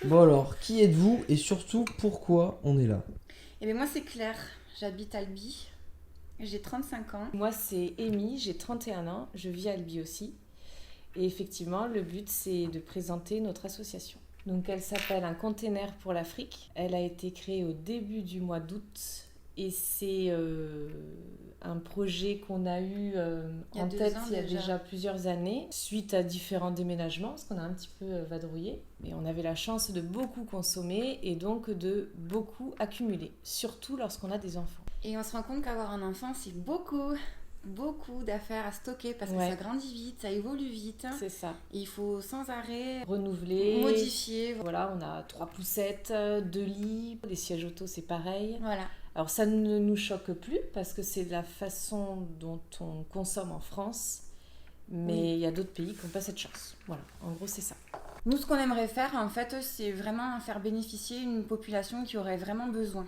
Bon alors, qui êtes-vous et surtout pourquoi on est là? Eh bien moi c'est Claire, j'habite Albi, j'ai 35 ans. Moi, c'est Amy, j'ai 31 ans, je vis à Albi aussi. Et effectivement, le but, c'est de présenter notre association. Donc, elle s'appelle Un container pour l'Afrique. Elle a été créée au début du mois d'août. Et c'est un projet qu'on a eu en tête il y a déjà plusieurs années, suite à différents déménagements, parce qu'on a un petit peu vadrouillé. Et on avait la chance de beaucoup consommer et donc de beaucoup accumuler, surtout lorsqu'on a des enfants. Et on se rend compte qu'avoir un enfant, c'est beaucoup d'affaires à stocker parce que ça grandit vite, ça évolue vite. C'est ça. Et il faut sans arrêt renouveler, modifier. Voilà, on a 3 poussettes, 2 lits, des sièges auto, c'est pareil. Voilà. Alors ça ne nous choque plus parce que c'est la façon dont on consomme en France, mais il y a d'autres pays qui n'ont pas cette chance. Voilà, en gros c'est ça. Nous, ce qu'on aimerait faire, en fait, c'est vraiment faire bénéficier une population qui aurait vraiment besoin.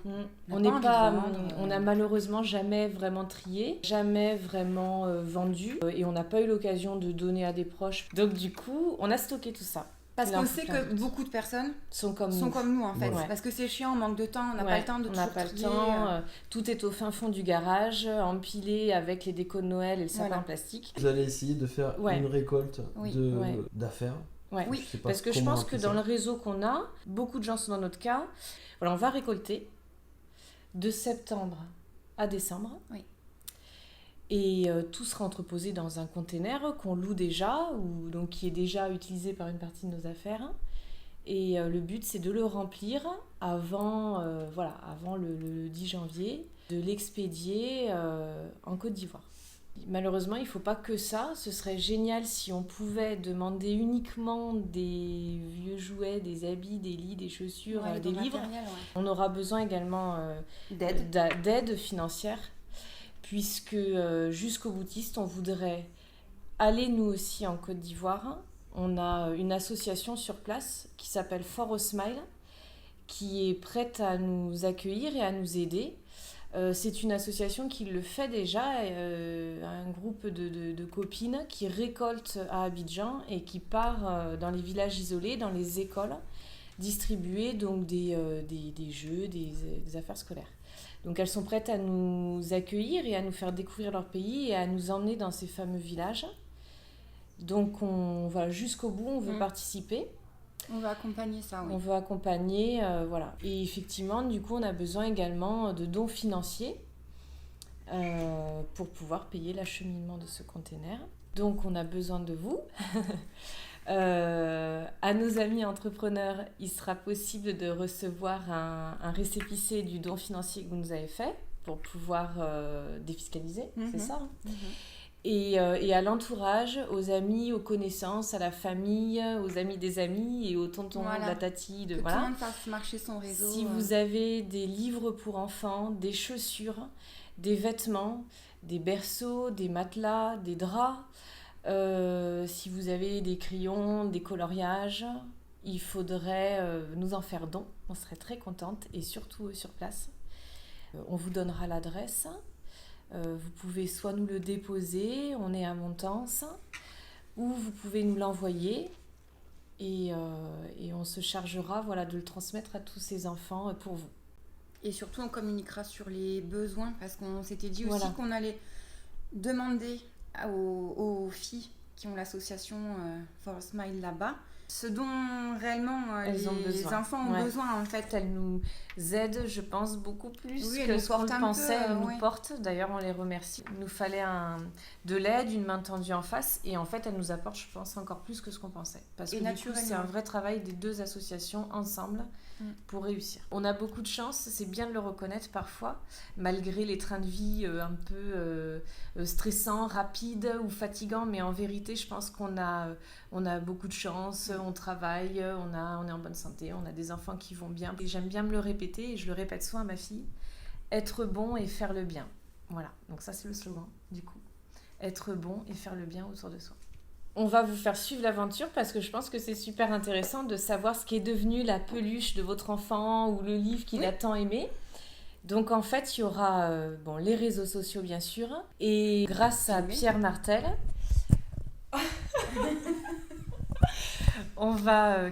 On n'a malheureusement jamais vraiment trié, jamais vraiment vendu, et on n'a pas eu l'occasion de donner à des proches. Donc du coup, on a stocké tout ça. Parce qu'on sait que beaucoup de personnes sont comme nous en fait. Ouais. Parce que c'est chiant, on manque de temps, on n'a pas le temps de toujours trier. Tout est au fin fond du garage, empilé avec les décos de Noël et le sapin en plastique. Vous allez essayer de faire une récolte d'affaires. Ouais. Oui, parce que je pense que dans le réseau qu'on a, beaucoup de gens sont dans notre cas. Voilà, on va récolter de septembre à décembre. Oui. Et tout sera entreposé dans un container qu'on loue déjà, ou donc qui est déjà utilisé par une partie de nos affaires. Et le but, c'est de le remplir avant le 10 janvier, de l'expédier en Côte d'Ivoire. Malheureusement, il ne faut pas que ça. Ce serait génial si on pouvait demander uniquement des vieux jouets, des habits, des lits, des chaussures, des livres. On aura besoin également d'aide financière, puisque jusqu'au boutiste, on voudrait aller nous aussi en Côte d'Ivoire. On a une association sur place qui s'appelle For a Smile, qui est prête à nous accueillir et à nous aider. C'est une association qui le fait déjà, un groupe de copines qui récolte à Abidjan et qui part dans les villages isolés, dans les écoles, distribuer donc des jeux, des affaires scolaires. Donc elles sont prêtes à nous accueillir et à nous faire découvrir leur pays et à nous emmener dans ces fameux villages. Donc on va jusqu'au bout, on veut participer. On veut accompagner ça, oui. On veut accompagner, voilà. Et effectivement, du coup, on a besoin également de dons financiers pour pouvoir payer l'acheminement de ce container. Donc, on a besoin de vous. À nos amis entrepreneurs, il sera possible de recevoir un récépissé du don financier que vous nous avez fait pour pouvoir défiscaliser, c'est ça hein Et à l'entourage, aux amis, aux connaissances, à la famille, aux amis des amis et aux tontons, de la tati. Que tout le monde fasse marcher son réseau. Si vous avez des livres pour enfants, des chaussures, des vêtements, des berceaux, des matelas, des draps, si vous avez des crayons, des coloriages, il faudrait nous en faire don. On serait très contente et surtout sur place. On vous donnera l'adresse. Vous pouvez soit nous le déposer, on est à Montance, ou vous pouvez nous l'envoyer et on se chargera de le transmettre à tous ces enfants pour vous. Et surtout, on communiquera sur les besoins parce qu'on s'était dit aussi qu'on allait demander aux filles qui ont l'association For a Smile là-bas ce dont réellement les enfants ont besoin en fait. Elles nous aident, je pense, beaucoup plus que ce qu'on le pensait. Elles nous portent, d'ailleurs on les remercie. Il nous fallait de l'aide, une main tendue en face et en fait elles nous apportent, je pense, encore plus que ce qu'on pensait. Parce que du coup c'est un vrai travail des deux associations ensemble pour réussir. On a beaucoup de chance, c'est bien de le reconnaître parfois, malgré les trains de vie un peu stressants, rapides ou fatigants, mais en vérité je pense qu'on a beaucoup de chance, on travaille, on est en bonne santé, on a des enfants qui vont bien. Et j'aime bien me le répéter et je le répète souvent à ma fille, être bon et faire le bien. Voilà, donc ça c'est le slogan du coup. Être bon et faire le bien autour de soi. On va vous faire suivre l'aventure parce que je pense que c'est super intéressant de savoir ce qui est devenu la peluche de votre enfant ou le livre qu'il a tant aimé. Donc en fait, il y aura les réseaux sociaux bien sûr et grâce à Pierre Martel,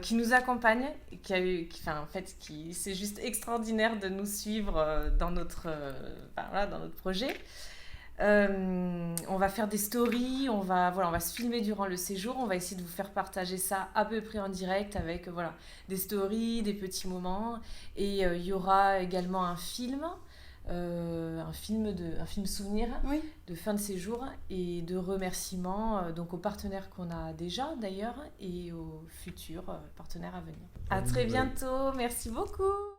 qui nous accompagne, c'est juste extraordinaire de nous suivre dans notre projet. On va faire des stories, on va se filmer durant le séjour, on va essayer de vous faire partager ça à peu près en direct avec des stories, des petits moments, et il y aura également un film souvenir de fin de séjour et de remerciements donc aux partenaires qu'on a déjà d'ailleurs et aux futurs partenaires à venir. À très bientôt, merci beaucoup.